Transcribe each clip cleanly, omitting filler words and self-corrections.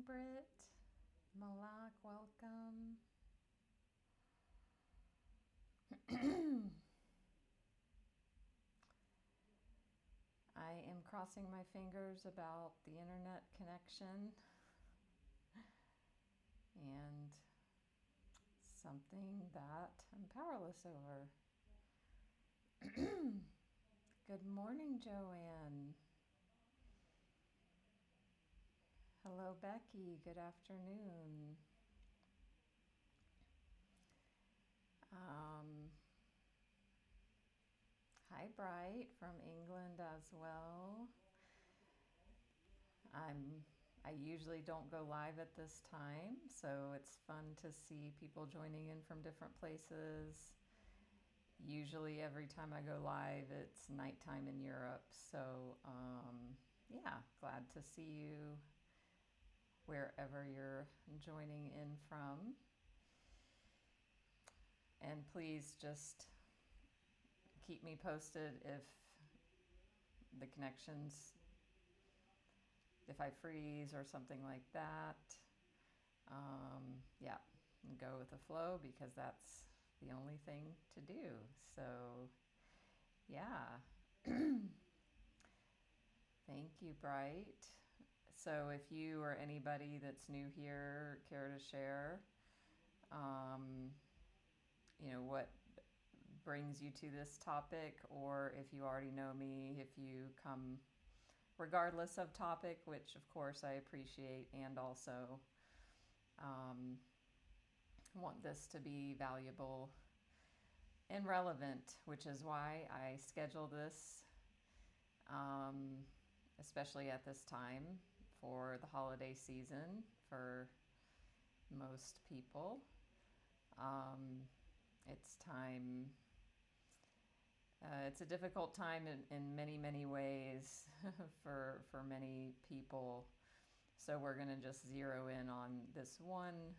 Britt. Malak, welcome. I am crossing my fingers about the internet connection and something that I'm powerless over. Good morning, Joanne. Hello, Becky. Good afternoon. Hi, Bright from England as well. I usually don't go live at this time, so it's fun to see people joining in from different places. Usually every time I go live, it's nighttime in Europe, so yeah, glad to see you wherever you're joining in from. And please just keep me posted if the connections, if I freeze or something like that. Yeah, go with the flow because that's the only thing to do. So, yeah. Thank you, Bright. So if you or anybody that's new here care to share, what brings you to this topic, or if you already know me, if you come regardless of topic, which of course I appreciate, and also want this to be valuable and relevant, which is why I schedule this, especially at this time for the holiday season for most people. It's time. It's a difficult time in many, many ways for many people. So we're going to just zero in on this one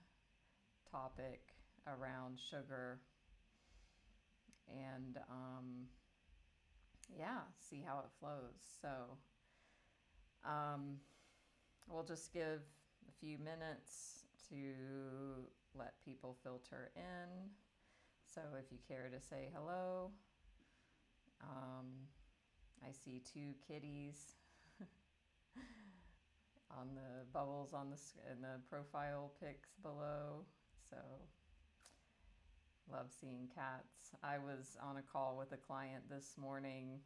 topic around sugar and see how it flows. So we'll just give a few minutes to let people filter in. So if you care to say hello, I see 2 kitties on the bubbles in the profile pics below. So love seeing cats. I was on a call with a client this morning,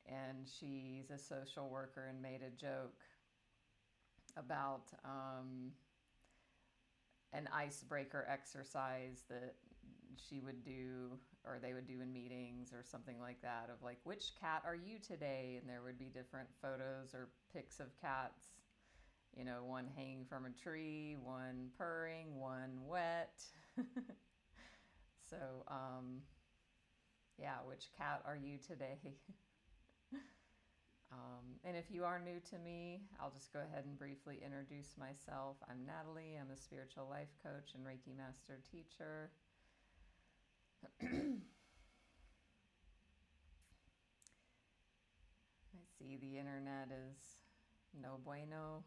and she's a social worker and made a joke about an icebreaker exercise that she would do, or they would do in meetings or something like that, of like, which cat are you today? And there would be different photos or pics of cats, one hanging from a tree, one purring, one wet. So, which cat are you today? And if you are new to me, I'll just go ahead and briefly introduce myself. I'm Natalie. I'm a spiritual life coach and Reiki master teacher. I see the internet is no bueno.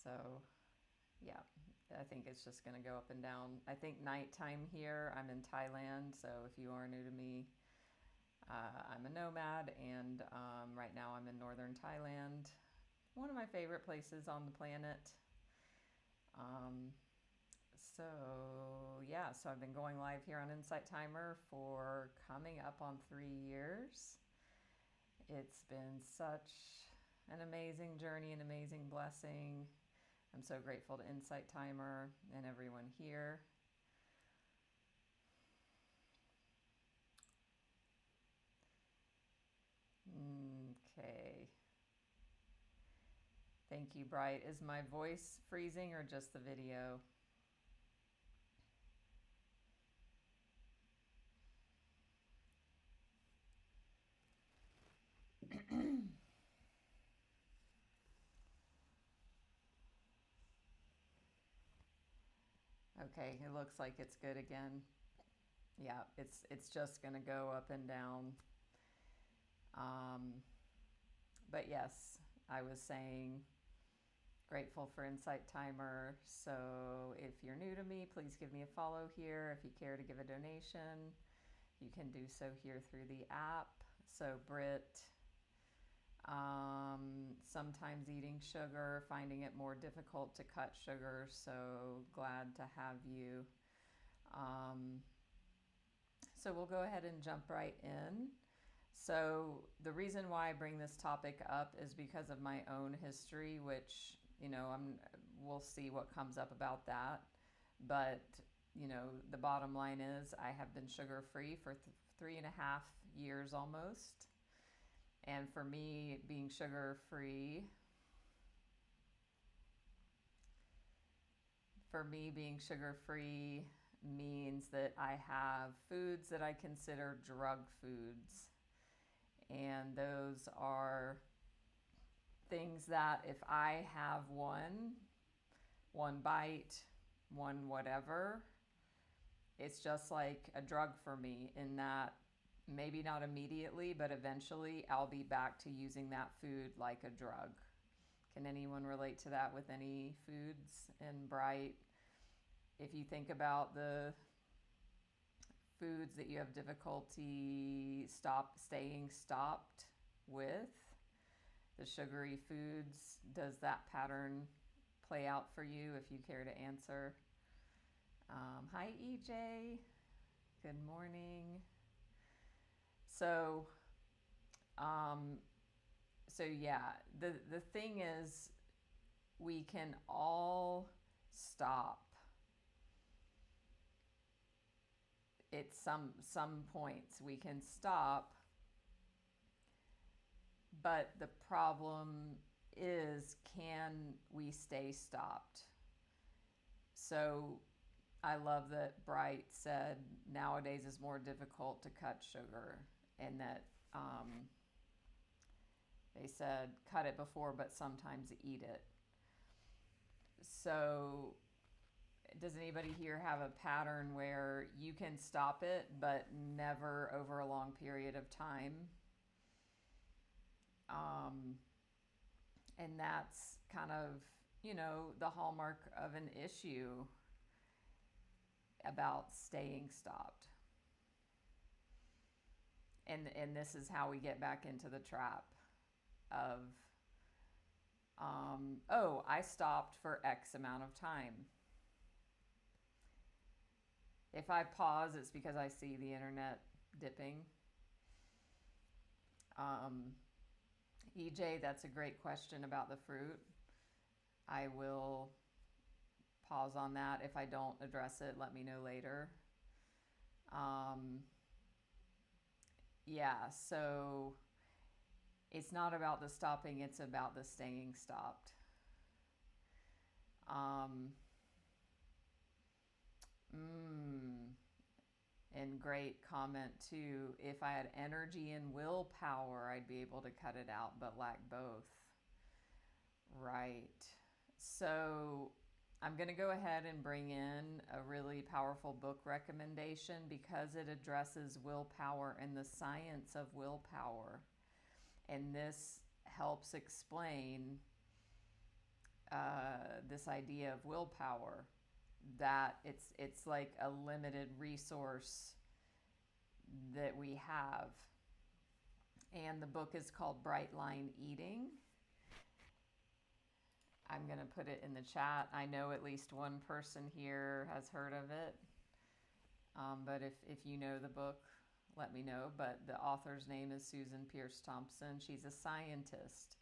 So, yeah, I think it's just going to go up and down. I think nighttime here, I'm in Thailand. So if you are new to me, I'm a nomad, and right now I'm in northern Thailand, one of my favorite places on the planet. So I've been going live here on Insight Timer for coming up on 3 years. It's been such an amazing journey, an amazing blessing. I'm so grateful to Insight Timer and everyone here. Okay. Thank you, Bright. Is my voice freezing or just the video? Okay, it looks like it's good again. Yeah, it's just going to go up and down. But yes, I was saying, grateful for Insight Timer. So if you're new to me, please give me a follow here. If you care to give a donation, you can do so here through the app. So Britt, sometimes eating sugar, finding it more difficult to cut sugar. So glad to have you. So we'll go ahead and jump right in. So the reason why I bring this topic up is because of my own history, which, we'll see what comes up about that. But, the bottom line is I have been sugar-free for 3.5 years almost. And for me, being sugar-free means that I have foods that I consider drug foods. And those are things that if I have one bite, one whatever, it's just like a drug for me, in that maybe not immediately, but eventually I'll be back to using that food like a drug. Can anyone relate to that with any foods? And Bright, if you think about the foods that you have difficulty staying stopped with, the sugary foods, does that pattern play out for you? If you care to answer. Hi EJ, good morning. So yeah, the thing is, we can all stop at some points. We can stop, but the problem is, can we stay stopped? So I love that Bright said nowadays is more difficult to cut sugar, and that they said cut it before, but sometimes eat it. So does anybody here have a pattern where you can stop it, but never over a long period of time? And that's kind of, the hallmark of an issue about staying stopped. And this is how we get back into the trap of, I stopped for X amount of time. If I pause, it's because I see the internet dipping. EJ, that's a great question about the fruit. I will pause on that. If I don't address it, let me know later. Yeah, so it's not about the stopping, it's about the staying stopped. And great comment too. If I had energy and willpower, I'd be able to cut it out, but lack both. Right. So I'm going to go ahead and bring in a really powerful book recommendation, because it addresses willpower and the science of willpower. And this helps explain this idea of willpower, that it's like a limited resource that we have. And the book is called Bright Line Eating. I'm going to put it in the chat. I know at least one person here has heard of it. But if you know the book, let me know. But the author's name is Susan Pierce Thompson. She's a scientist.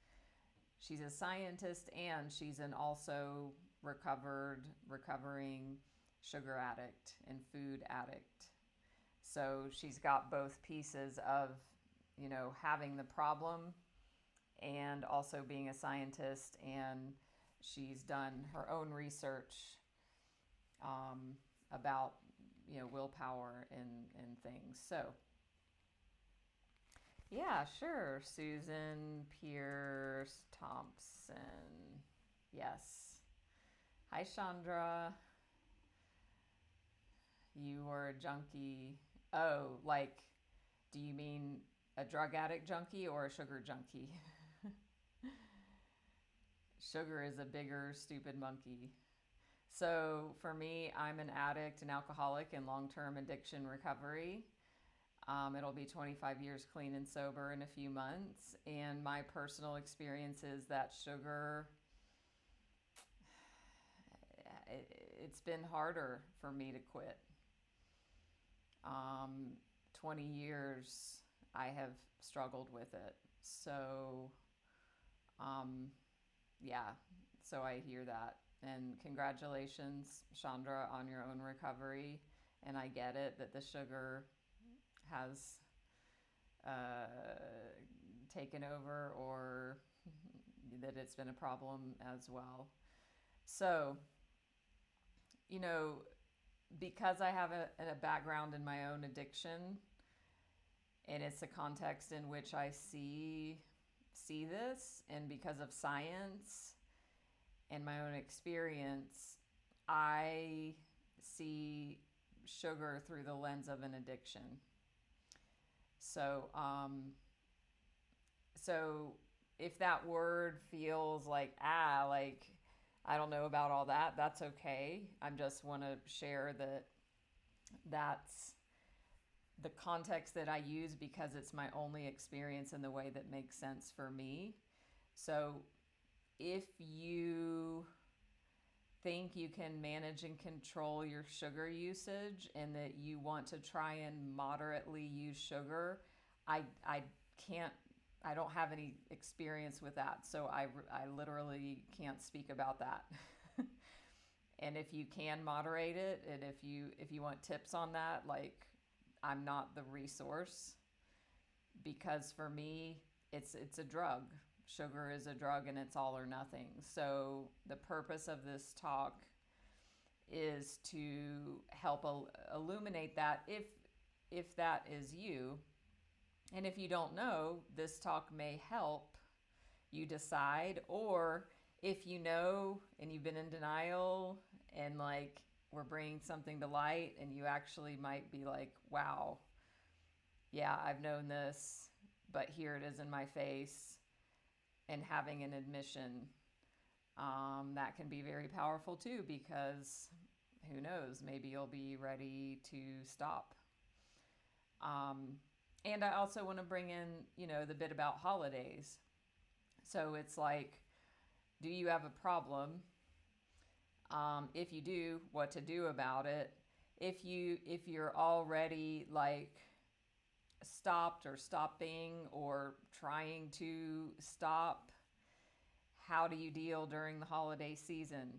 And she's an also recovering sugar addict and food addict. So she's got both pieces of, having the problem and also being a scientist, and she's done her own research about, willpower and things. So yeah, sure. Susan Pierce Thompson. Yes. Hi, Chandra. You were a junkie. Oh, like, do you mean a drug addict junkie or a sugar junkie? Sugar is a bigger, stupid monkey. So for me, I'm an addict, an alcoholic in long-term addiction recovery. It'll be 25 years clean and sober in a few months. And my personal experience is that sugar, it's been harder for me to quit. Um, 20 years I have struggled with it. So, um, yeah, so I hear that. And congratulations, Chandra, on your own recovery. And I get it that the sugar has uh, taken over, or that it's been a problem as well. So, you know, because I have a background in my own addiction, and it's a context in which I see this, and because of science and my own experience, I see sugar through the lens of an addiction. So, so if that word feels like, like, I don't know about all that, that's okay. I just want to share that that's the context that I use because it's my only experience in the way that makes sense for me. So if you think you can manage and control your sugar usage and that you want to try and moderately use sugar, I can't, I don't have any experience with that. So I literally can't speak about that. And if you can moderate it, and if you want tips on that, like, I'm not the resource, because for me it's a drug. Sugar is a drug, and it's all or nothing. So the purpose of this talk is to help illuminate that if that is you. And if you don't know, this talk may help you decide. Or if you know and you've been in denial, and like we're bringing something to light, and you actually might be like, wow, yeah, I've known this, but here it is in my face. And having an admission, that can be very powerful too, because who knows, maybe you'll be ready to stop. And I also want to bring in, the bit about holidays. So it's like, do you have a problem? If you do, what to do about it? If you're already like stopped or stopping or trying to stop, how do you deal during the holiday season?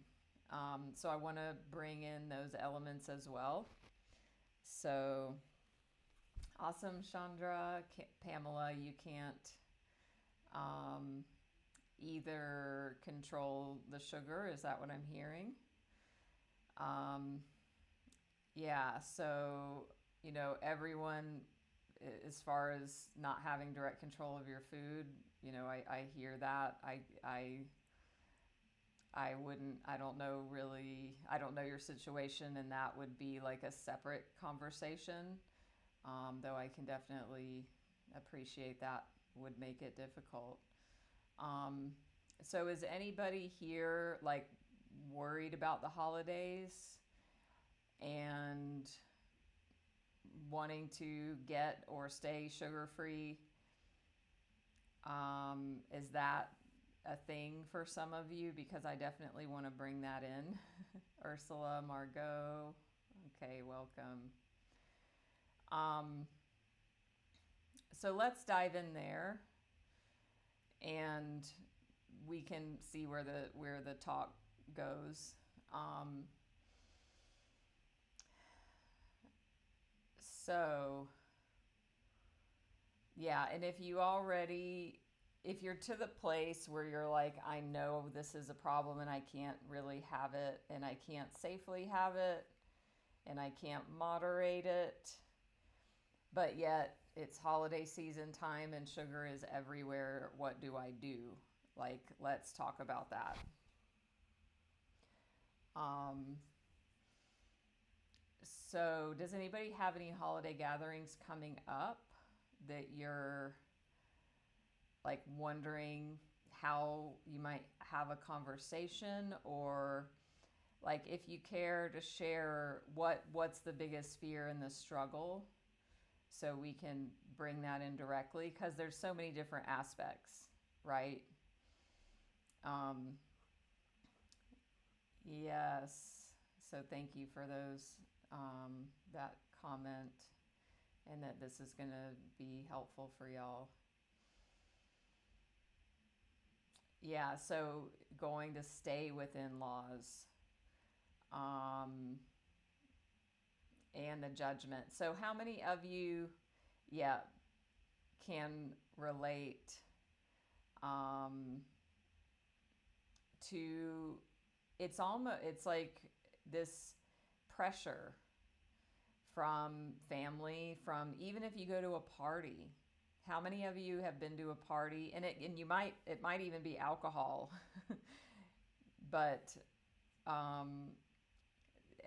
So I want to bring in those elements as well. So awesome, Chandra. Pamela, you can't either control the sugar. Is that what I'm hearing? Yeah, so, everyone, as far as not having direct control of your food, I hear that. I wouldn't, I don't know really, I don't know your situation, and that would be like a separate conversation. Though I can definitely appreciate that would make it difficult. So is anybody here like worried about the holidays and wanting to get or stay sugar-free? Is that a thing for some of you? Because I definitely want to bring that in. Ursula, Margot, okay, welcome. So let's dive in there, and we can see where the talk goes. So yeah, and if you're to the place where you're like, I know this is a problem and I can't really have it, and I can't safely have it, and I can't moderate it, but yet it's holiday season time and sugar is everywhere, what do I do? Like, let's talk about that. So does anybody have any holiday gatherings coming up that you're like wondering how you might have a conversation, or like if you care to share what's the biggest fear in the struggle, so we can bring that in directly, because there's so many different aspects, right? Um, yes. So thank you for that comment, and that this is going to be helpful for y'all. Yeah, so going to stay within laws, um, and the judgment. So how many of you, yeah, can relate um, to, it's like this pressure from family, from even if you go to a party. How many of you have been to a party, and it might even be alcohol, but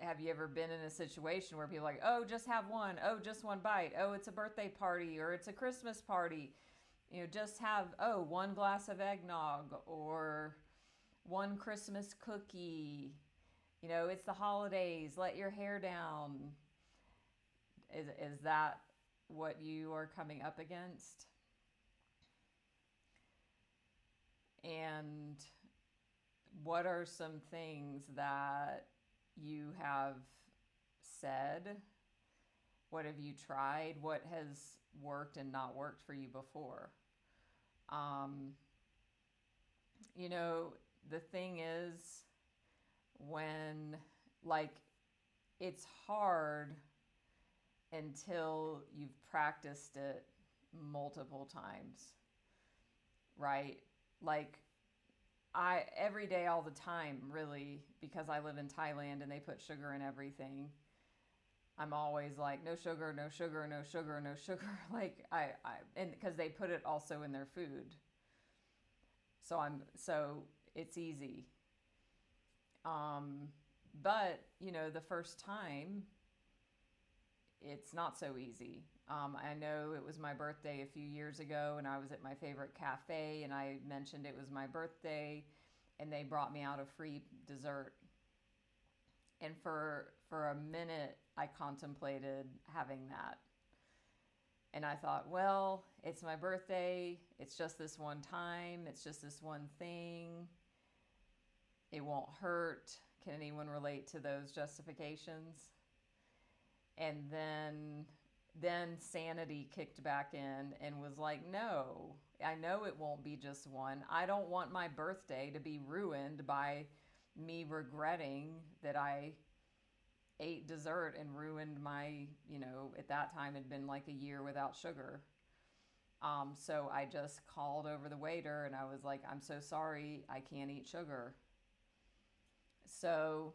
have you ever been in a situation where people are like, oh, just have one, oh, just one bite, oh, it's a birthday party or it's a Christmas party, just have, oh, one glass of eggnog or one Christmas cookie, it's the holidays, let your hair down. Is that what you are coming up against? And what are some things that you have said? What have you tried? What has worked and not worked for you before? The thing is, when, like, it's hard until you've practiced it multiple times, right? Like, every day, all the time, really, because I live in Thailand and they put sugar in everything, I'm always like, no sugar, no sugar, no sugar, no sugar. Like, and because they put it also in their food. So it's easy. But, the first time, it's not so easy. I know it was my birthday a few years ago, and I was at my favorite cafe, and I mentioned it was my birthday, and they brought me out a free dessert. And for a minute, I contemplated having that. And I thought, well, it's my birthday. It's just this one time. It's just this one thing. It won't hurt. Can anyone relate to those justifications? And then sanity kicked back in and was like, no, I know it won't be just one. I don't want my birthday to be ruined by me regretting that I ate dessert and ruined my, at that time had been like a year without sugar. So I just called over the waiter and I was like, I'm so sorry, I can't eat sugar. So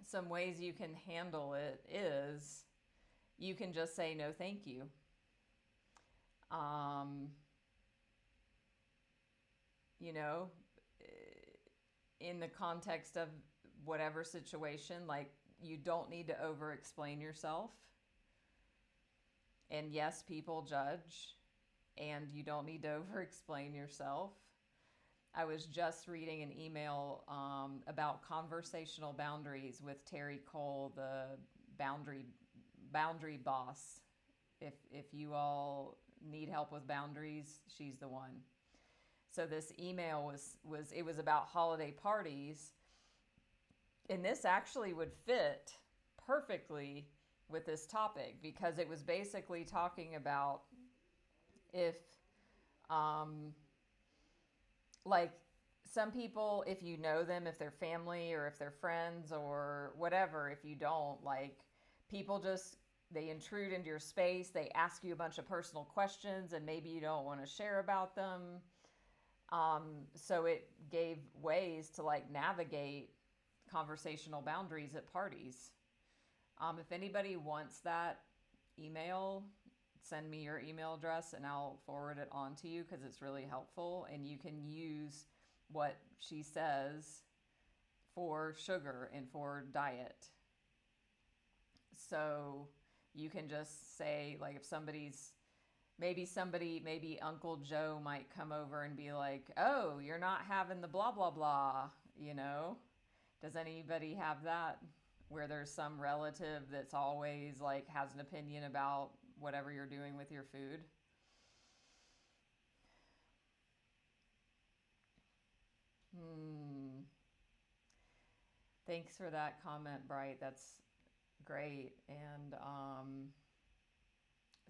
some ways you can handle it is you can just say no thank you. In the context of whatever situation, like, you don't need to over explain yourself. And yes, people judge, and you don't need to over explain yourself. I was just reading an email about conversational boundaries with Terry Cole, the boundary boss. If you all need help with boundaries, she's the one. So this email was about holiday parties, and this actually would fit perfectly with this topic, because it was basically talking about if like, some people, if you know them, if they're family or if they're friends or whatever, if you don't, like, people just, they intrude into your space, they ask you a bunch of personal questions, and maybe you don't want to share about them. So it gave ways to, like, navigate conversational boundaries at parties. If anybody wants that email, send me your email address and I'll forward it on to you, because it's really helpful, and you can use what she says for sugar and for diet. So you can just say, like, if somebody's maybe Uncle Joe might come over and be like, oh, you're not having the blah, blah, blah, you know? Does anybody have that? Where there's some relative that's always like has an opinion about whatever you're doing with your food? Hmm. Thanks for that comment, Bright. That's great. And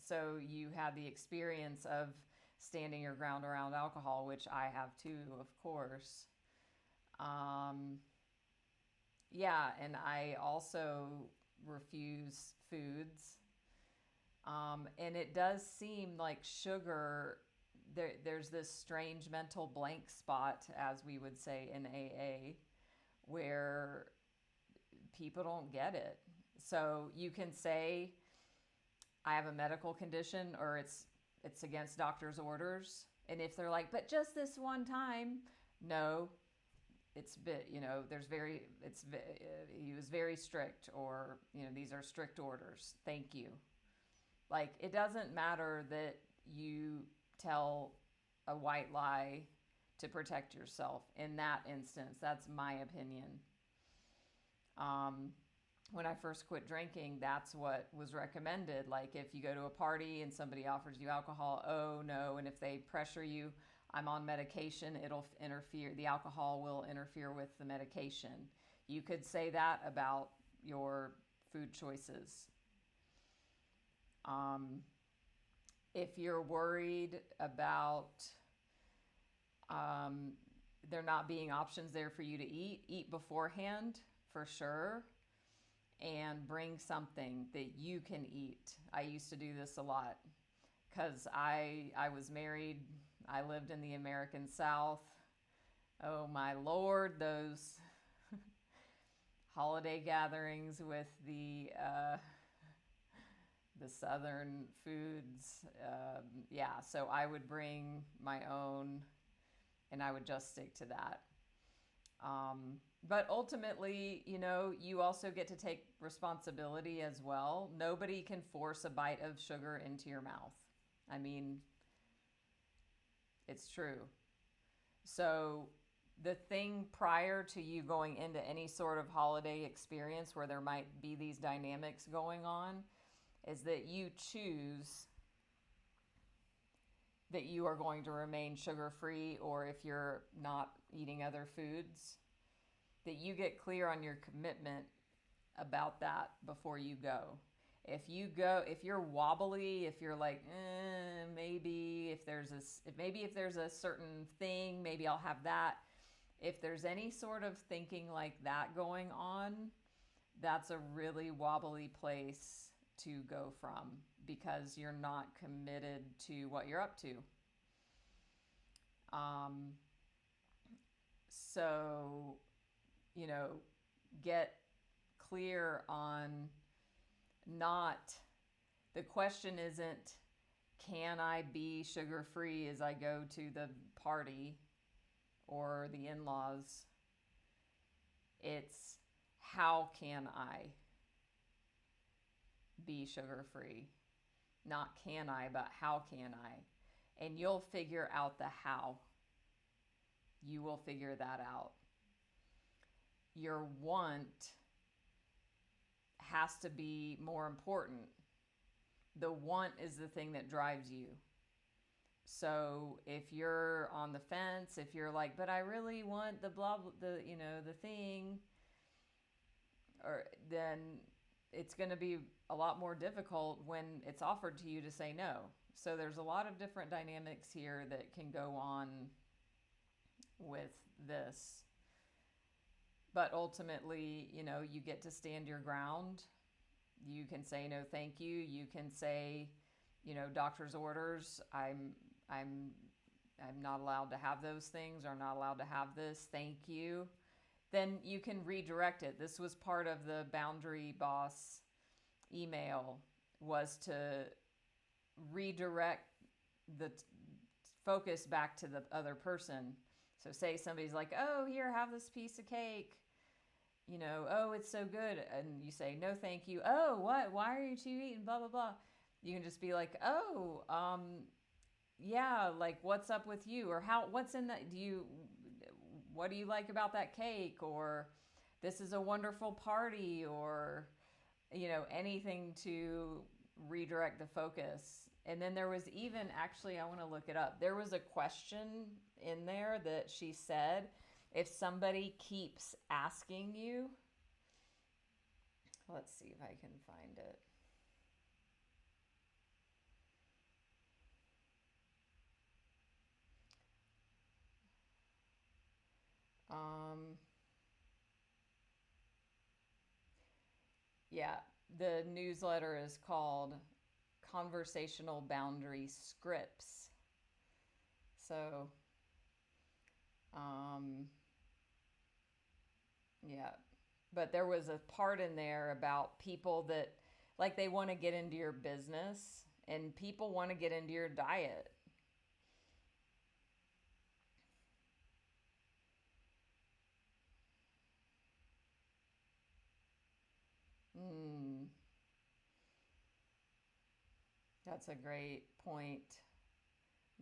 so you had the experience of standing your ground around alcohol, which I have too, of course. Um, yeah, and I also refuse foods. And it does seem like sugar, there's this strange mental blank spot, as we would say in AA, where people don't get it. So you can say, I have a medical condition, or it's against doctor's orders. And if they're like, but just this one time, no, it's bit, he was very strict, or, these are strict orders. Thank you. Like, it doesn't matter that you tell a white lie to protect yourself in that instance. That's my opinion. When I first quit drinking, that's what was recommended. Like, if you go to a party and somebody offers you alcohol, oh no, and if they pressure you, I'm on medication, it'll interfere, the alcohol will interfere with the medication. You could say that about your food choices. If you're worried about there not being options there for you to eat beforehand for sure, and bring something that you can eat. I used to do this a lot because I was married. I lived in the American South. Oh my Lord, those holiday gatherings with the Southern foods. So I would bring my own, and I would just stick to that. But ultimately, you also get to take responsibility as well. Nobody can force a bite of sugar into your mouth. I mean, it's true. So the thing prior to you going into any sort of holiday experience where there might be these dynamics going on is that you choose that you are going to remain sugar-free, or if you're not eating other foods, that you get clear on your commitment about that before you go. If you're wobbly, if you're like, maybe if there's a certain thing, maybe I'll have that. If there's any sort of thinking like that going on, that's a really wobbly place to go from, because you're not committed to what you're up to. So, get clear on the question isn't, can I be sugar-free as I go to the party or the in-laws? It's, how can I be sugar-free? Not can I, but how can I? And you'll figure out the how. You will figure that out. Your want has to be more important. The want is the thing that drives you. So if you're on the fence, if you're like, but I really want the thing, or then it's going to be a lot more difficult when it's offered to you to say no. So there's a lot of different dynamics here that can go on with this. But ultimately, you get to stand your ground. You can say no, thank you. You can say, doctor's orders. I'm not allowed to have those things, or not allowed to have this. Thank you. Then you can redirect it. This was part of the Boundary Boss email, was to redirect the focus back to the other person. So say somebody's like, oh, here, have this piece of cake. Oh, it's so good. And you say, no, thank you. Oh, what? Why are you two eating? Blah, blah, blah. You can just be like, oh, yeah, like what's up with you? Or what's in that? What do you like about that cake? Or this is a wonderful party, or, anything to redirect the focus. And then there was even, actually, I want to look it up. There was a question in there that she said, if somebody keeps asking you, let's see if I can find it. Yeah, the newsletter is called Conversational Boundary Scripts. So, um, yeah, but there was a part in there about people that, like, they want to get into your business and people want to get into your diet. Mm, that's a great point,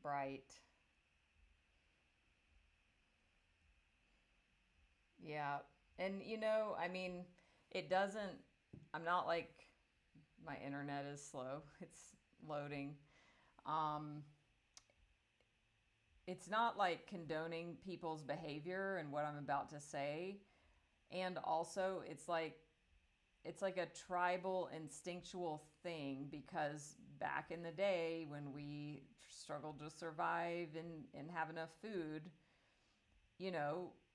Bright. Yeah. And I mean, it doesn't, I'm not like, my internet is slow. It's loading. Um, it's not like condoning people's behavior and what I'm about to say. And also, it's like a tribal instinctual thing, because back in the day when we struggled to survive and have enough food,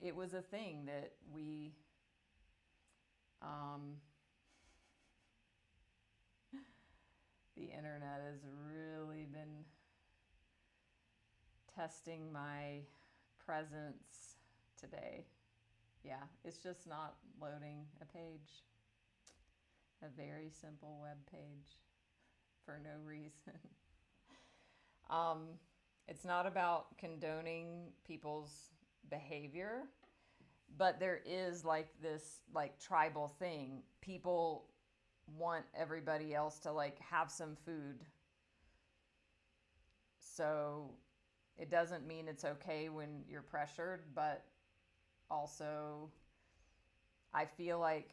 it was a thing that we um, the internet has really been testing my presence today. Yeah, it's just not loading a page. A very simple web page for no reason. um, it's not about condoning people's behavior, but there is like this like tribal thing. People want everybody else to like have some food. So it doesn't mean it's okay when you're pressured, but also I feel like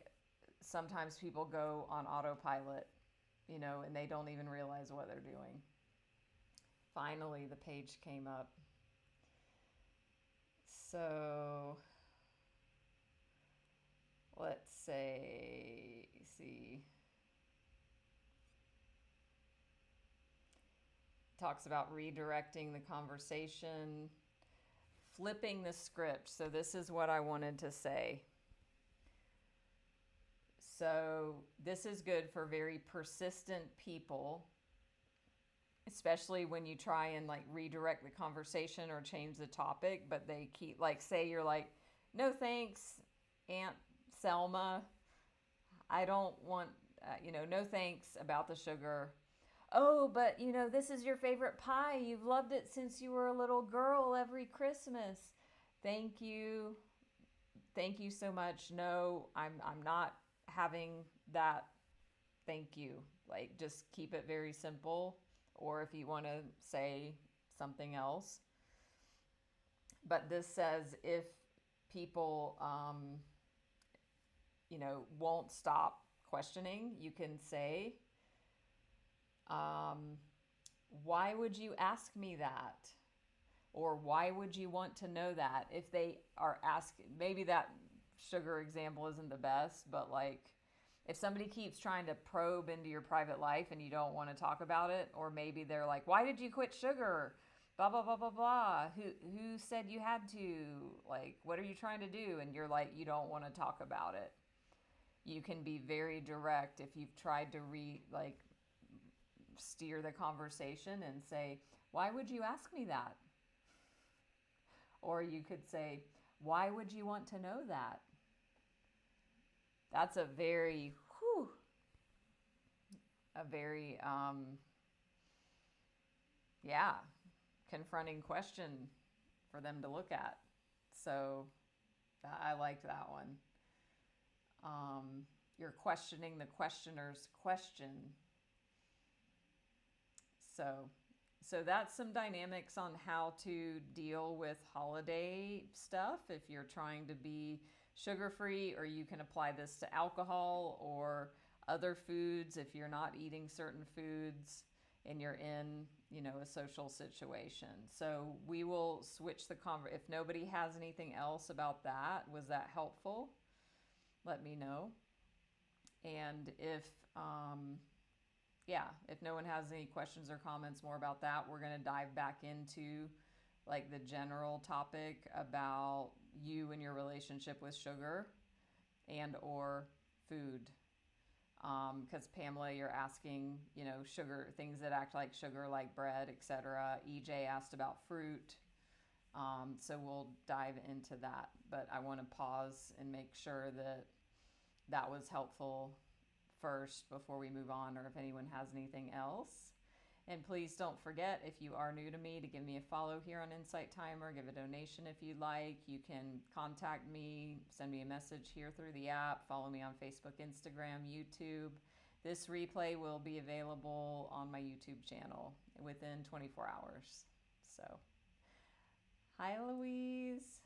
sometimes people go on autopilot, and they don't even realize what they're doing. Finally, the page came up. So let's see. Talks about redirecting the conversation, flipping the script. So this is what I wanted to say. So this is good for very persistent people, especially when you try and like redirect the conversation or change the topic, but they keep like, say you're like, no thanks, Aunt Selma. I don't want, no thanks about the sugar. Oh, but this is your favorite pie. You've loved it since you were a little girl every Christmas. Thank you. Thank you so much. No, I'm not having that. Thank you. Like, just keep it very simple. Or if you want to say something else. But this says if people, won't stop questioning, you can say, why would you ask me that? Or why would you want to know that? If they are asking, maybe that sugar example isn't the best, but like if somebody keeps trying to probe into your private life and you don't want to talk about it, or maybe they're like, why did you quit sugar? Blah, blah, blah, blah, blah. Who said you had to? Like, what are you trying to do? And you're like, you don't want to talk about it. You can be very direct if you've tried to steer the conversation and say, why would you ask me that? Or you could say, why would you want to know that? That's a very, yeah, confronting question for them to look at. So I liked that one. You're questioning the questioner's question. So, so that's some dynamics on how to deal with holiday stuff if you're trying to be sugar free, or you can apply this to alcohol or other foods if you're not eating certain foods and you're in, a social situation. So we will switch the if nobody has anything else about that, was that helpful? Let me know. And if no one has any questions or comments more about that, we're going to dive back into like the general topic about you and your relationship with sugar and or food. Because Pamela, you're asking, sugar, things that act like sugar, like bread, etc. EJ asked about fruit. So we'll dive into that. But I want to pause and make sure that that was helpful first before we move on, or if anyone has anything else. And please don't forget, if you are new to me, to give me a follow here on Insight Timer. Give a donation if you'd like. You can contact me, send me a message here through the app. Follow me on Facebook, Instagram, YouTube. This replay will be available on my YouTube channel within 24 hours. So, hi, Louise.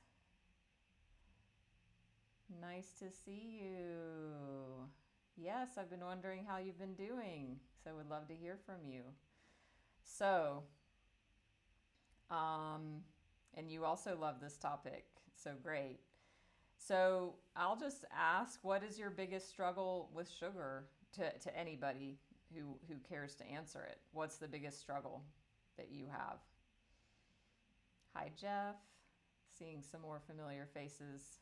Nice to see you. Yes, I've been wondering how you've been doing, so would love to hear from you. So, and you also love this topic, so great. So I'll just ask, what is your biggest struggle with sugar to anybody who cares to answer it? What's the biggest struggle that you have? Hi, Jeff. Seeing some more familiar faces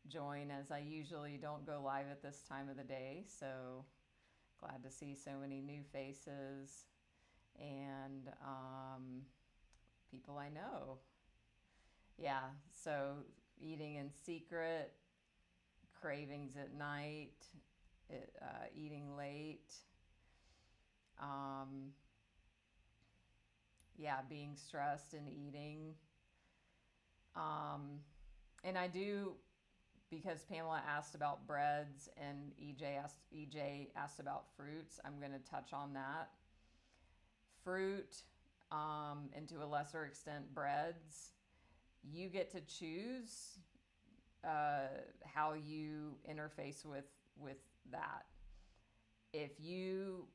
join, as I usually don't go live at this time of the day, so glad to see so many new faces and people I know. Yeah, so eating in secret, cravings at night, eating late, being stressed and eating. And I do, because Pamela asked about breads and EJ asked about fruits, I'm going to touch on that. Fruit, and to a lesser extent breads, you get to choose how you interface with that. If you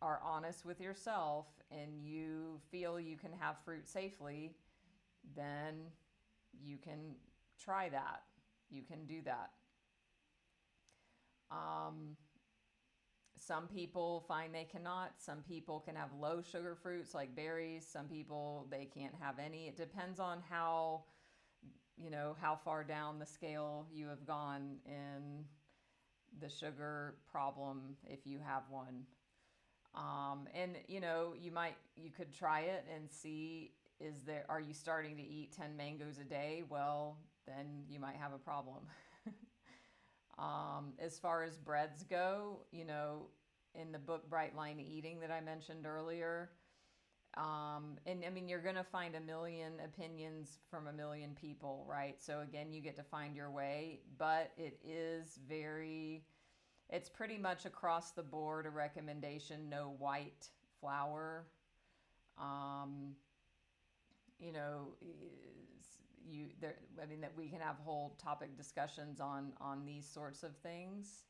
are honest with yourself and you feel you can have fruit safely, then you can try that. You can do that. Some people find they cannot. Some people can have low sugar fruits like berries. Some people, they can't have any. It depends on how far down the scale you have gone in the sugar problem, if you have one. And you could try it and see, are you starting to eat 10 mangoes a day? Well, then you might have a problem. As far as breads go, in the book Bright Line Eating that I mentioned earlier, and I mean, you're going to find a million opinions from a million people, right? So again, you get to find your way, but it's pretty much across the board a recommendation: no white flour. That we can have whole topic discussions on these sorts of things.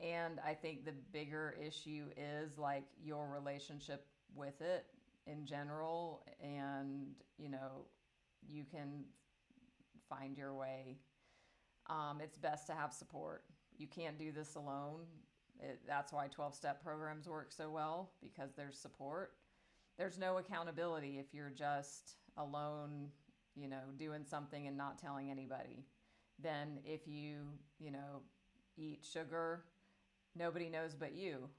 And I think the bigger issue is like your relationship with it in general, and you can find your way. It's best to have support. You can't do this alone. That's why 12-step programs work so well, because there's support. There's no accountability if you're just alone, doing something and not telling anybody. Then if you, eat sugar, nobody knows but you.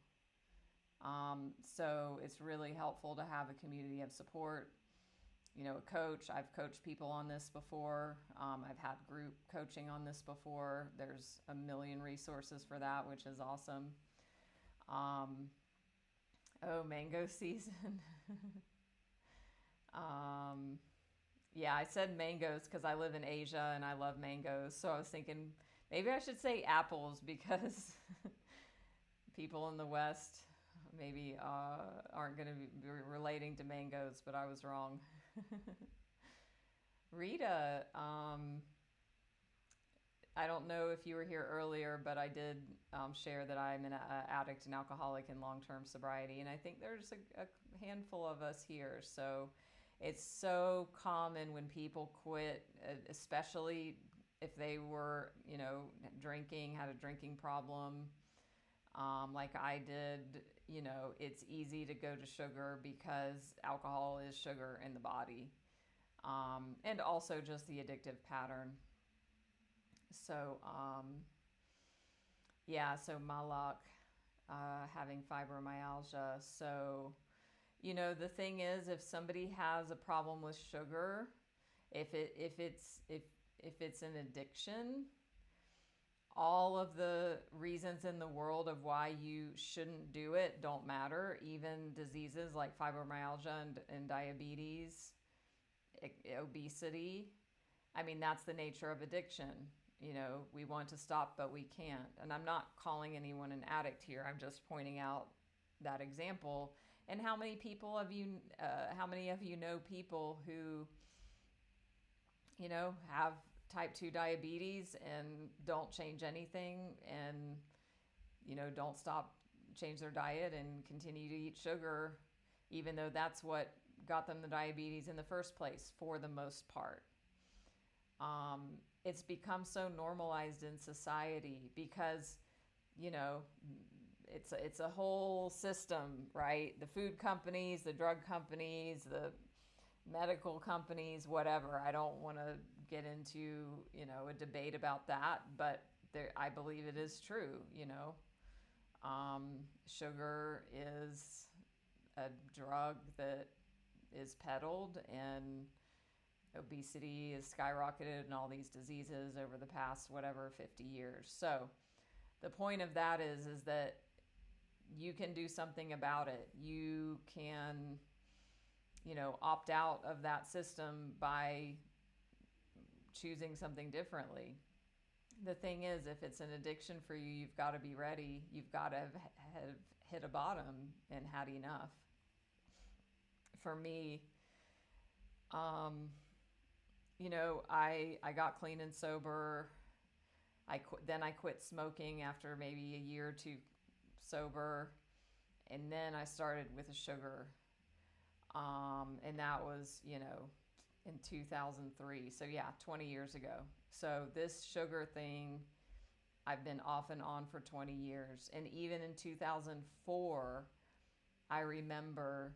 So it's really helpful to have a community of support. A coach. I've coached people on this before. I've had group coaching on this before. There's a million resources for that, which is awesome. Mango season. I said mangoes because I live in Asia and I love mangoes. So I was thinking maybe I should say apples, because people in the West maybe aren't going to be relating to mangoes, but I was wrong. Rita, I don't know if you were here earlier, but I did share that I'm an addict and alcoholic in long-term sobriety, and I think there's a handful of us here. So it's so common when people quit, especially if they were, drinking, had a drinking problem, like I did. It's easy to go to sugar because alcohol is sugar in the body, and also just the addictive pattern. So, yeah, so Malak, having fibromyalgia. So, the thing is, if somebody has a problem with sugar, if it's an addiction, all of the reasons in the world of why you shouldn't do it don't matter. Even diseases like fibromyalgia and diabetes, obesity. I mean, that's the nature of addiction. We want to stop, but we can't. And I'm not calling anyone an addict here. I'm just pointing out that example. And how many of you know people who, have type 2 diabetes and don't change anything and, don't change their diet and continue to eat sugar, even though that's what got them the diabetes in the first place for the most part. It's become so normalized in society because, it's a whole system, right? The food companies, the drug companies, the medical companies, whatever. I don't want to get into, a debate about that, but I believe it is true, Sugar is a drug that is peddled, and obesity is skyrocketed and all these diseases over the past, 50 years. So the point of that is that you can do something about it. You can, opt out of that system by choosing something differently. The thing is, if it's an addiction for you, you've got to be ready. You've got to have hit a bottom and had enough. For me, I got clean and sober. Then I quit smoking after maybe a year or two sober, and then I started with a sugar, and that was in 2003. So yeah, 20 years ago. So this sugar thing, I've been off and on for 20 years, and even in 2004, I remember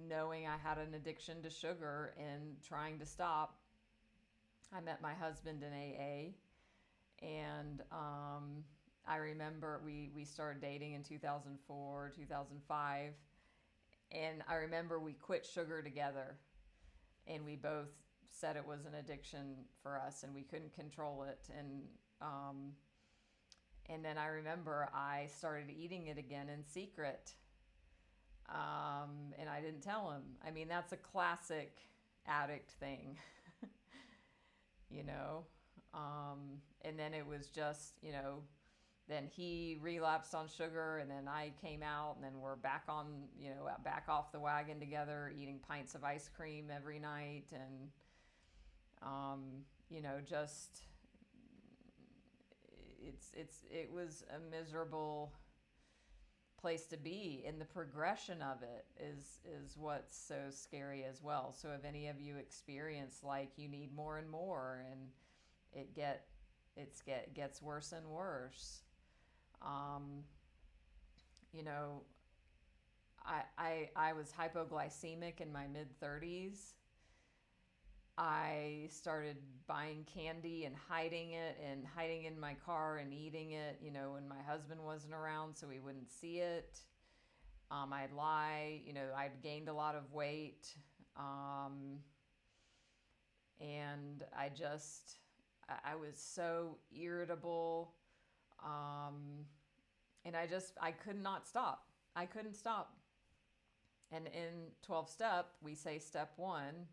knowing I had an addiction to sugar and trying to stop. I met my husband in AA, and I remember we started dating in 2004, 2005, and I remember we quit sugar together, and we both said it was an addiction for us and we couldn't control it, and then I remember I started eating it again in secret, and I didn't tell him. I mean, that's a classic addict thing. you know. And then it was just, then he relapsed on sugar, and then I came out, and then we're back on, back off the wagon together, eating pints of ice cream every night, and, just, it was a miserable place to be, and the progression of it is what's so scary as well. So if any of you experience like you need more and more, and it gets worse and worse, I was hypoglycemic in my mid-30s. I started buying candy and hiding in my car and eating it, when my husband wasn't around so he wouldn't see it. I'd lie, I'd gained a lot of weight. And I was so irritable. And I could not stop. I couldn't stop. And in 12-step, we say step 1,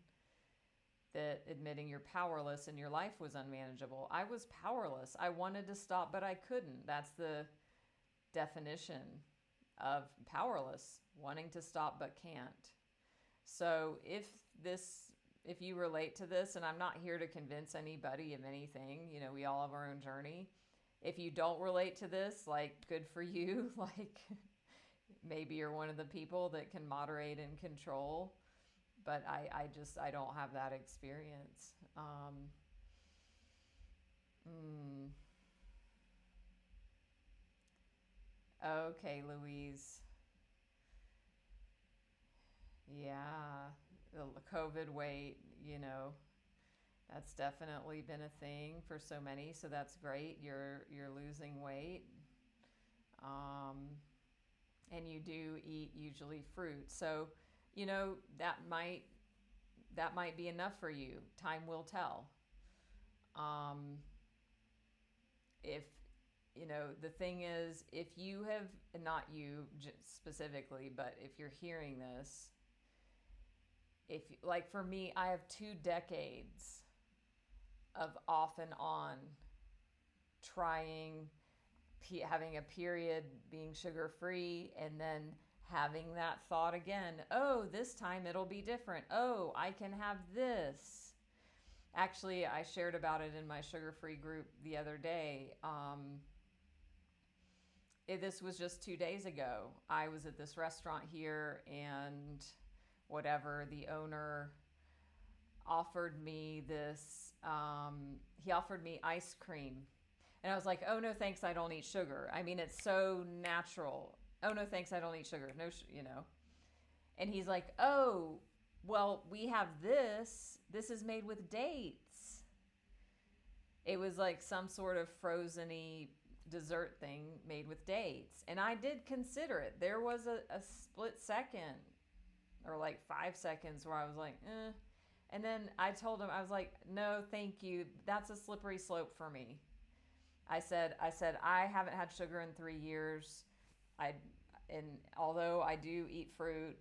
that admitting you're powerless and your life was unmanageable. I was powerless. I wanted to stop, but I couldn't. That's the definition of powerless, wanting to stop but can't. So if you relate to this, and I'm not here to convince anybody of anything, we all have our own journey. If you don't relate to this, like, good for you. Like, maybe you're one of the people that can moderate and control, but I don't have that experience. Okay, Louise. Yeah, the COVID weight, that's definitely been a thing for so many. So that's great. You're losing weight, um, and you do eat usually fruit. So, that might be enough for you. Time will tell. Um, if the thing is, if you have, not you specifically, but if you're hearing this, if, like, for me, I have 2 decades of off and on trying, having a period being sugar free, and then having that thought again, oh, this time it'll be different, oh, I can have this. Actually, I shared about it in my sugar free group the other day. This was just 2 days ago. I was at this restaurant here, and the owner offered me this, he offered me ice cream. And I was like, oh, no, thanks, I don't eat sugar. I mean, it's so natural. Oh, no, thanks, I don't eat sugar. No, And he's like, oh, well, we have this. This is made with dates. It was like some sort of frozen-y dessert thing made with dates. And I did consider it. There was a split second, or like 5 seconds, where I was like, eh. And then I told him, I was like, no, thank you. That's a slippery slope for me. I said, I haven't had sugar in 3 years. And although I do eat fruit,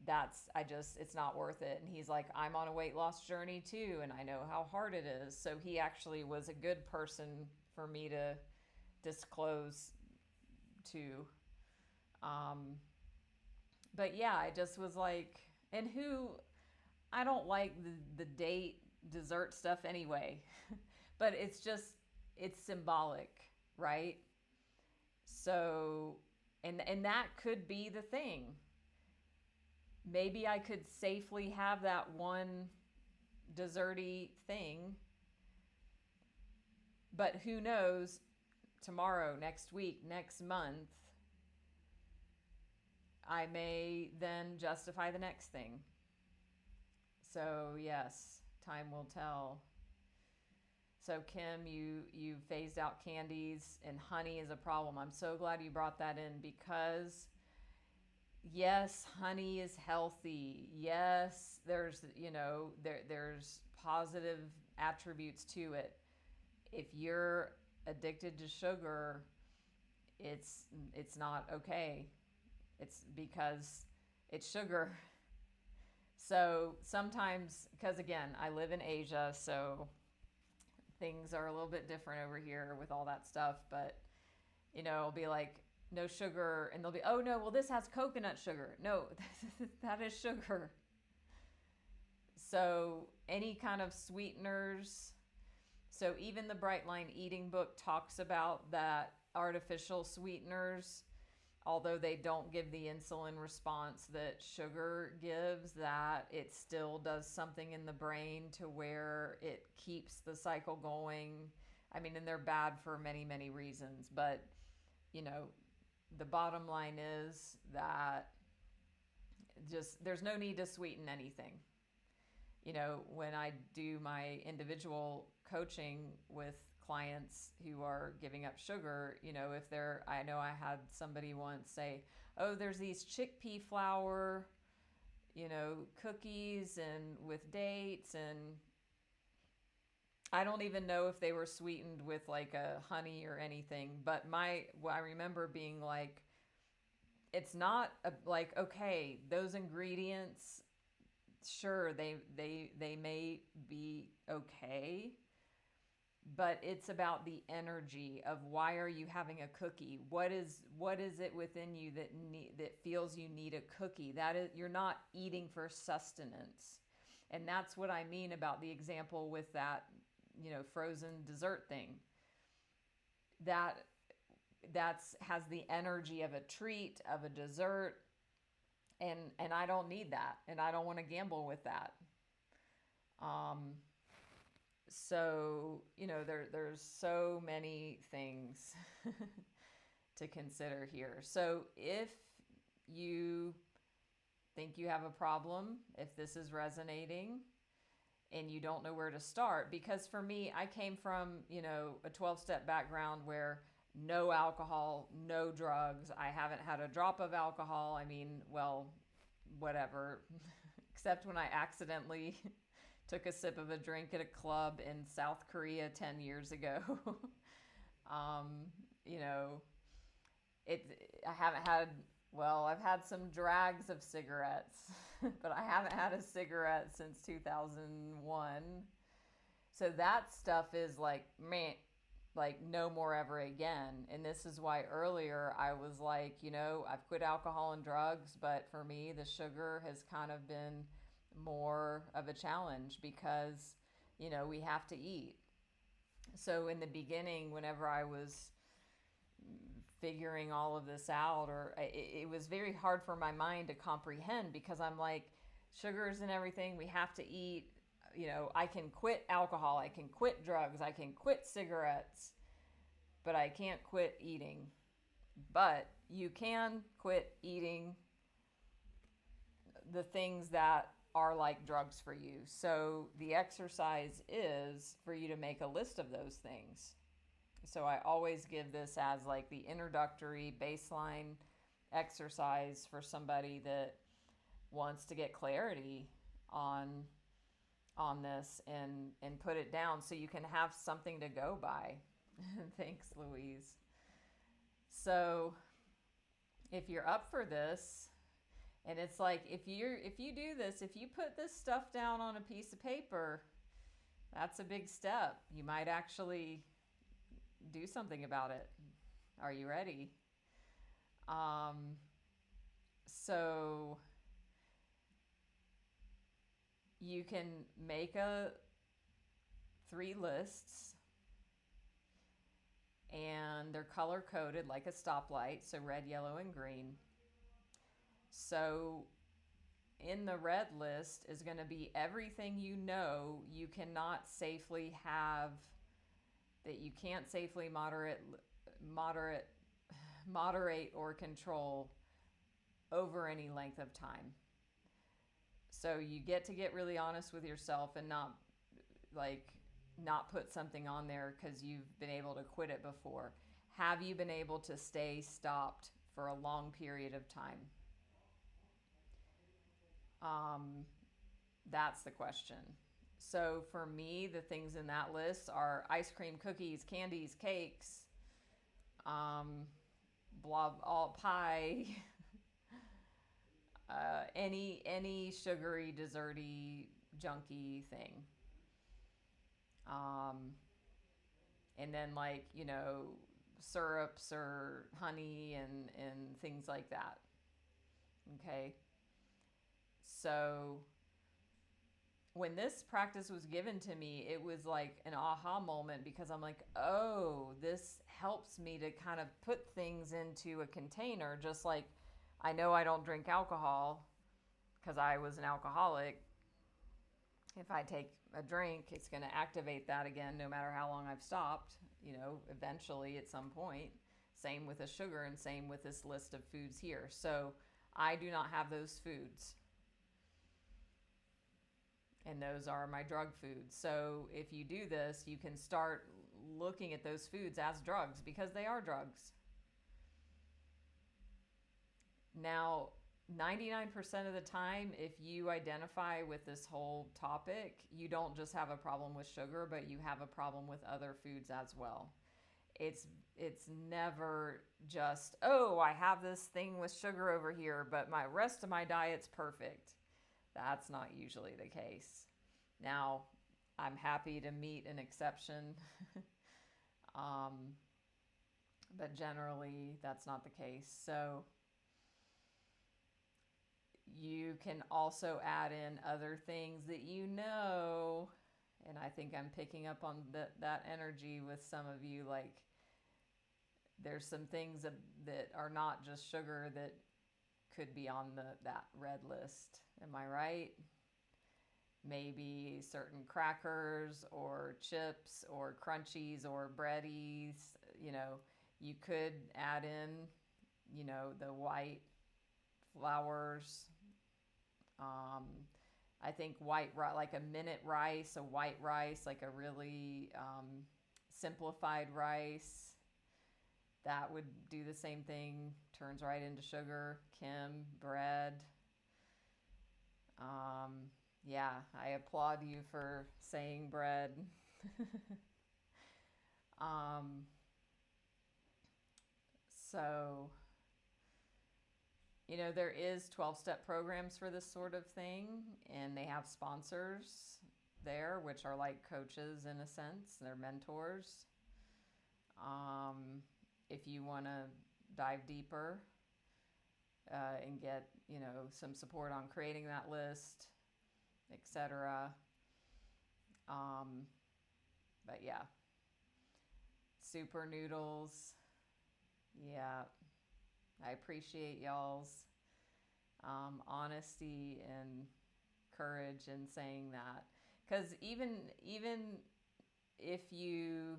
it's not worth it. And he's like, I'm on a weight loss journey too, and I know how hard it is. So he actually was a good person for me to disclose to. But yeah, I just was like, and I don't like the date dessert stuff anyway, but it's symbolic, right? So, and that could be the thing. Maybe I could safely have that one desserty thing, but who knows, tomorrow, next week, next month, I may then justify the next thing. So yes, time will tell. So Kim, you phased out candies, and honey is a problem. I'm so glad you brought that in, because yes, honey is healthy. Yes, there's positive attributes to it. If you're addicted to sugar, it's not okay. It's because it's sugar. So sometimes, because again, I live in Asia, so things are a little bit different over here with all that stuff, but it'll be like, no sugar, and they'll be, oh no, well, this has coconut sugar. No, that is sugar. So any kind of sweeteners, so even the Bright Line Eating book talks about that artificial sweeteners, although they don't give the insulin response that sugar gives, that it still does something in the brain to where it keeps the cycle going. I mean, and they're bad for many, many reasons, but the bottom line is that there's no need to sweeten anything. When I do my individual coaching with clients who are giving up sugar, I know I had somebody once say, oh, there's these chickpea flour, cookies and with dates, and I don't even know if they were sweetened with like a honey or anything, but I remember being like, it's not like, okay, those ingredients, sure, they may be okay, but it's about the energy of why are you having a cookie? What is it within you that feels you need a cookie? That is, you're not eating for sustenance. And that's what I mean about the example with that, frozen dessert thing. That's has the energy of a treat, of a dessert, and I don't need that, and I don't want to gamble with that. Um, so there's so many things to consider here. So if you think you have a problem, if this is resonating and you don't know where to start, because for me, I came from, a 12-step background where no alcohol, no drugs. I haven't had a drop of alcohol. I mean, well, whatever, except when I accidentally took a sip of a drink at a club in South Korea 10 years ago. um, you know, I haven't had, well, I've had some drags of cigarettes, but I haven't had a cigarette since 2001. So that stuff is like, man, like no more ever again. And this is why earlier I was like, I've quit alcohol and drugs, but for me, the sugar has kind of been more of a challenge because, we have to eat. So in the beginning, whenever I was figuring all of this out, or it was very hard for my mind to comprehend because I'm like, sugars and everything, we have to eat. I can quit alcohol, I can quit drugs, I can quit cigarettes, but I can't quit eating. But you can quit eating the things that are like drugs for you. So the exercise is for you to make a list of those things. So I always give this as like the introductory baseline exercise for somebody that wants to get clarity on this and put it down so you can have something to go by. Thanks, Louise. So if you're up for this, and it's like if you do this, if you put this stuff down on a piece of paper, that's a big step. You might actually do something about it. Are you ready? So you can make 3 lists, and they're color coded like a stoplight, so red, yellow, and green. So in the red list is going to be everything you cannot safely have, that you can't safely moderate or control over any length of time. So you get really honest with yourself and not put something on there because you've been able to quit it before. Have you been able to stay stopped for a long period of time? That's the question. So for me, the things in that list are ice cream, cookies, candies, cakes, all pie, any sugary, desserty, junky thing. And then syrups or honey and things like that. Okay. So when this practice was given to me, it was like an aha moment because I'm like, oh, this helps me to kind of put things into a container. Just like I know I don't drink alcohol because I was an alcoholic. If I take a drink, it's going to activate that again, no matter how long I've stopped, eventually at some point. Same with the sugar and same with this list of foods here. So I do not have those foods. And those are my drug foods. So if you do this, you can start looking at those foods as drugs because they are drugs. Now, 99% of the time, if you identify with this whole topic, you don't just have a problem with sugar, but you have a problem with other foods as well. It's never just, oh, I have this thing with sugar over here, but my rest of my diet's perfect. That's not usually the case. Now, I'm happy to meet an exception. um, but generally, that's not the case. So you can also add in other things that and I think I'm picking up on that energy with some of you, like there's some things that are not just sugar that could be on that red list. Am I right? Maybe certain crackers or chips or crunchies or breadies. You could add in, the white flours. I think like a minute rice, a white rice, like a really simplified rice, that would do the same thing. Turns right into sugar. Bread. Yeah, I applaud you for saying bread. So, there is 12-step programs for this sort of thing, and they have sponsors there, which are like coaches in a sense. They're mentors. If you want to dive deeper and get, some support on creating that list, etc. But yeah, super noodles. Yeah, I appreciate y'all's honesty and courage in saying that, because even if you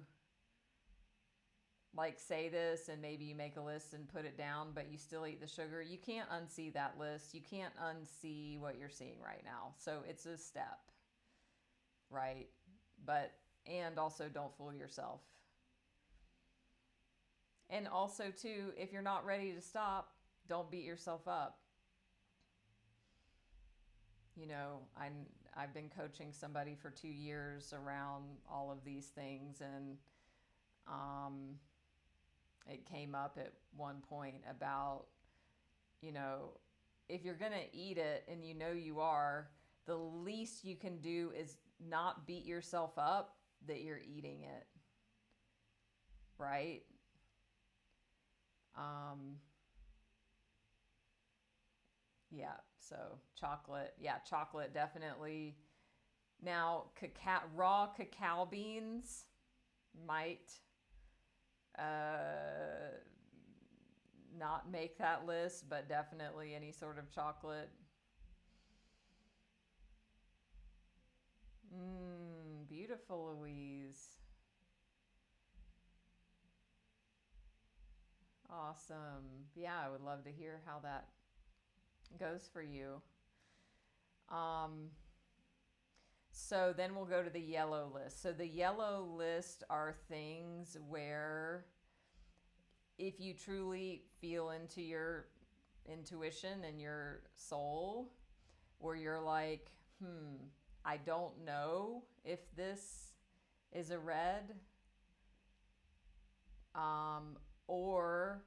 like say this and maybe you make a list and put it down, but you still eat the sugar, you can't unsee that list. You can't unsee what you're seeing right now. So it's a step, right? And also don't fool yourself. And also too, if you're not ready to stop, don't beat yourself up. I've been coaching somebody for 2 years around all of these things, and it came up at one point about, if you're going to eat it and you are, the least you can do is not beat yourself up that you're eating it, right? Yeah, so chocolate definitely. Now, raw cacao beans might not make that list, but definitely any sort of chocolate. Beautiful, Louise. Awesome. Yeah, I would love to hear how that goes for you. So then we'll go to the yellow list. So the yellow list are things where if you truly feel into your intuition and your soul, where you're like, I don't know if this is a red, or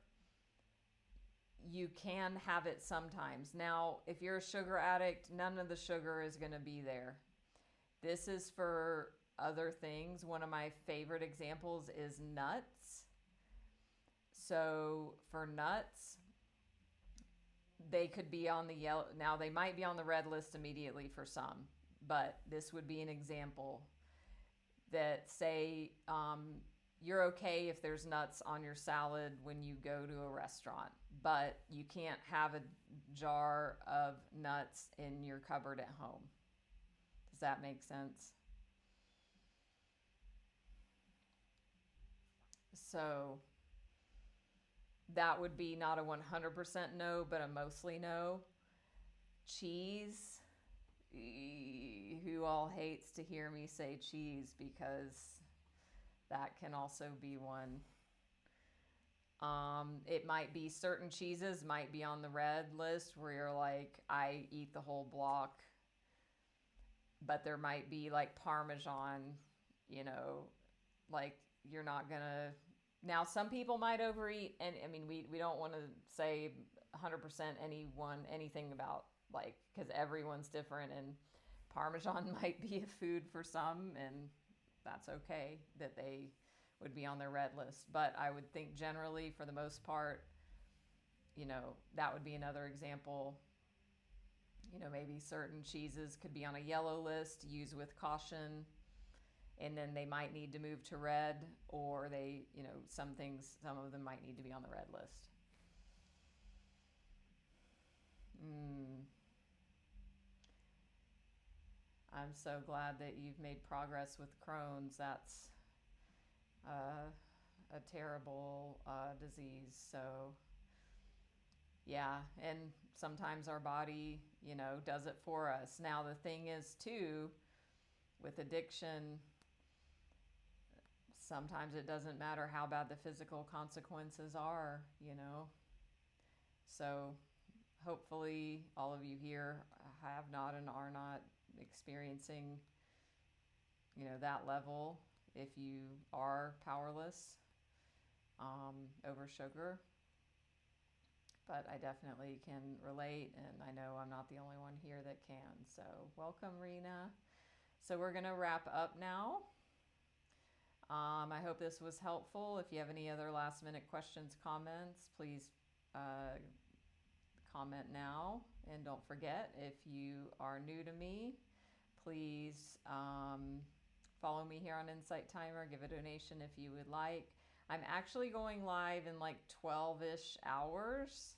you can have it sometimes. Now, if you're a sugar addict, none of the sugar is going to be there. This is for other things. One of my favorite examples is nuts. So for nuts, they could be on the yellow. Now, they might be on the red list immediately for some, but this would be an example that say you're okay if there's nuts on your salad when you go to a restaurant, but you can't have a jar of nuts in your cupboard at home. Does that make sense? So that would be not a 100% no, but a mostly no. Cheese. Who all hates to hear me say cheese, because that can also be one. It might be certain cheeses might be on the red list where you're like, I eat the whole block. But there might be like Parmesan, like you're not gonna. Now, some people might overeat, and I mean, we don't want to say 100% anything about, like, because everyone's different, and Parmesan might be a food for some, and that's okay that they would be on their red list. But I would think generally, for the most part, that would be another example. Maybe certain cheeses could be on a yellow list, use with caution, and then they might need to move to red, or some of them might need to be on the red list. I'm so glad that you've made progress with Crohn's. That's a terrible disease. So yeah, and sometimes our body, does it for us. Now the thing is too, with addiction, sometimes it doesn't matter how bad the physical consequences are. So hopefully all of you here have not and are not experiencing, that level if you are powerless over sugar. But I definitely can relate, and I know I'm not the only one here that can. So welcome, Rena. So we're going to wrap up now. I hope this was helpful. If you have any other last minute questions, comments, please comment now. And don't forget, if you are new to me, please follow me here on Insight Timer. Give a donation if you would like. I'm actually going live in like 12-ish hours.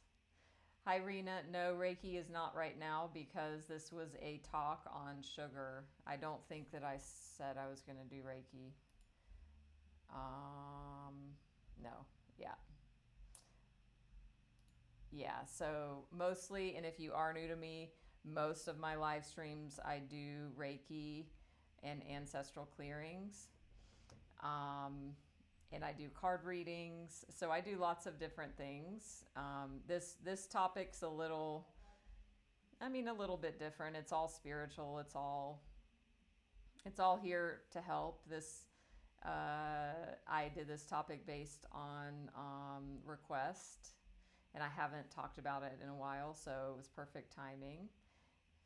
Hi, Rena. No, Reiki is not right now because this was a talk on sugar. I don't think that I said I was going to do Reiki. No, yeah. Yeah, so mostly, and if you are new to me, most of my live streams, I do Reiki and ancestral clearings. And I do card readings. So I do lots of different things. This topic's a little bit different. It's all spiritual. It's all here to help. I did this topic based on request, and I haven't talked about it in a while, so it was perfect timing.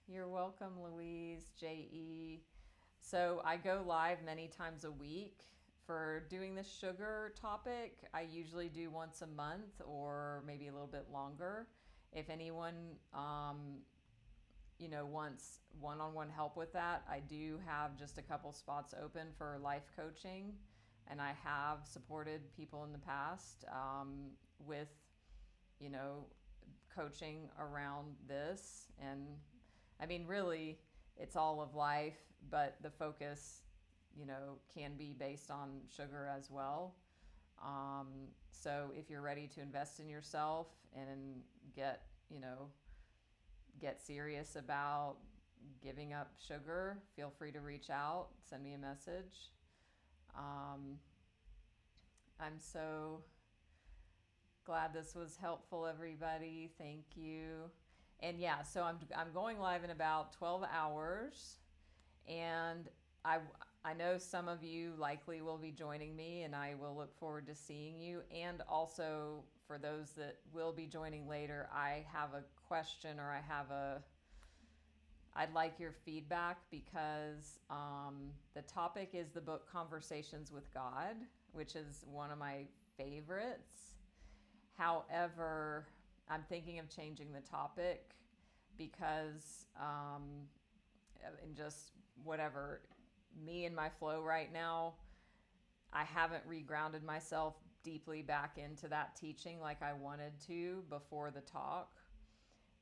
You're welcome, Louise, J.E. So I go live many times a week. For doing this sugar topic, I usually do once a month or maybe a little bit longer. If anyone, wants one-on-one help with that, I do have just a couple spots open for life coaching, and I have supported people in the past with, coaching around this. And I mean, really, it's all of life, but the focus can be based on sugar as well. So if you're ready to invest in yourself and get serious about giving up sugar, feel free to reach out, send me a message. I'm so glad this was helpful, everybody. Thank you. And yeah, so I'm going live in about 12 hours, and I know some of you likely will be joining me, and I will look forward to seeing you. And also, for those that will be joining later, I have a question, or I'd like your feedback, because the topic is the book Conversations with God, which is one of my favorites. However, I'm thinking of changing the topic because in just whatever, me and my flow right now, I haven't regrounded myself deeply back into that teaching like I wanted to before the talk.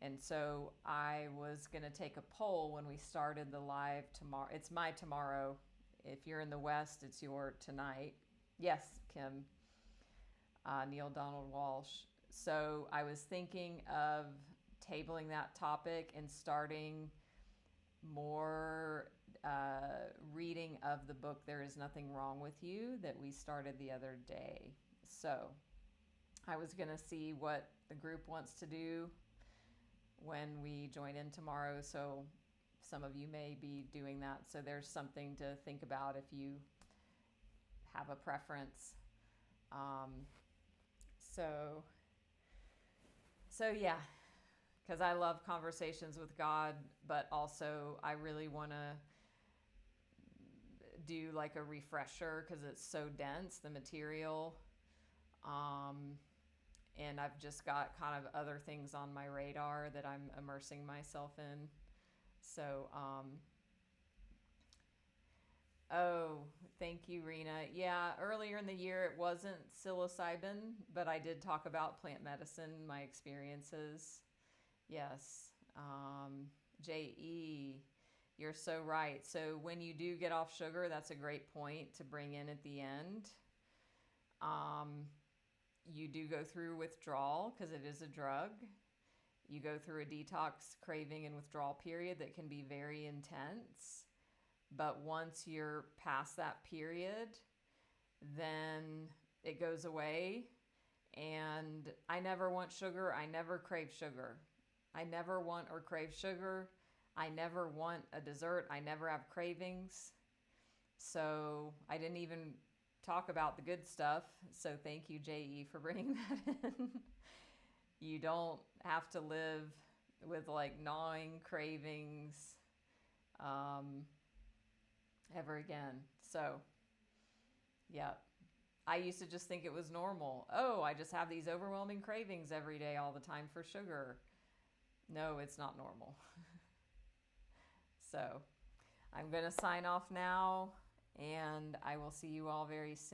And so I was going to take a poll when we started the live tomorrow. It's my tomorrow. If you're in the West, it's your tonight. Yes, Kim. Neil Donald Walsh. So I was thinking of tabling that topic and starting more reading of the book There Is Nothing Wrong With You that we started the other day. So I was going to see what the group wants to do when we join in tomorrow. So some of you may be doing that. So there's something to think about if you have a preference. So yeah, because I love conversations with God, but also I really want to do like a refresher because it's so dense, the material. Um, and I've just got kind of other things on my radar that I'm immersing myself in. So, oh, thank you, Rena. Yeah, earlier in the year it wasn't psilocybin, but I did talk about plant medicine, my experiences. Yes. J.E., you're so right. So when you do get off sugar, that's a great point to bring in at the end. Um, you do go through withdrawal because it is a drug. You go through a detox, craving, and withdrawal period that can be very intense. But once you're past that period, then it goes away. And I never want sugar. I never crave sugar. I never want or crave sugar. I never want a dessert. I never have cravings. So I didn't even talk about the good stuff. So thank you, J.E., for bringing that in. You don't have to live with like gnawing cravings um, ever again. So, yeah. I used to just think it was normal. Oh, I just have these overwhelming cravings every day, all the time for sugar. No, it's not normal. So, I'm going to sign off now, and I will see you all very soon.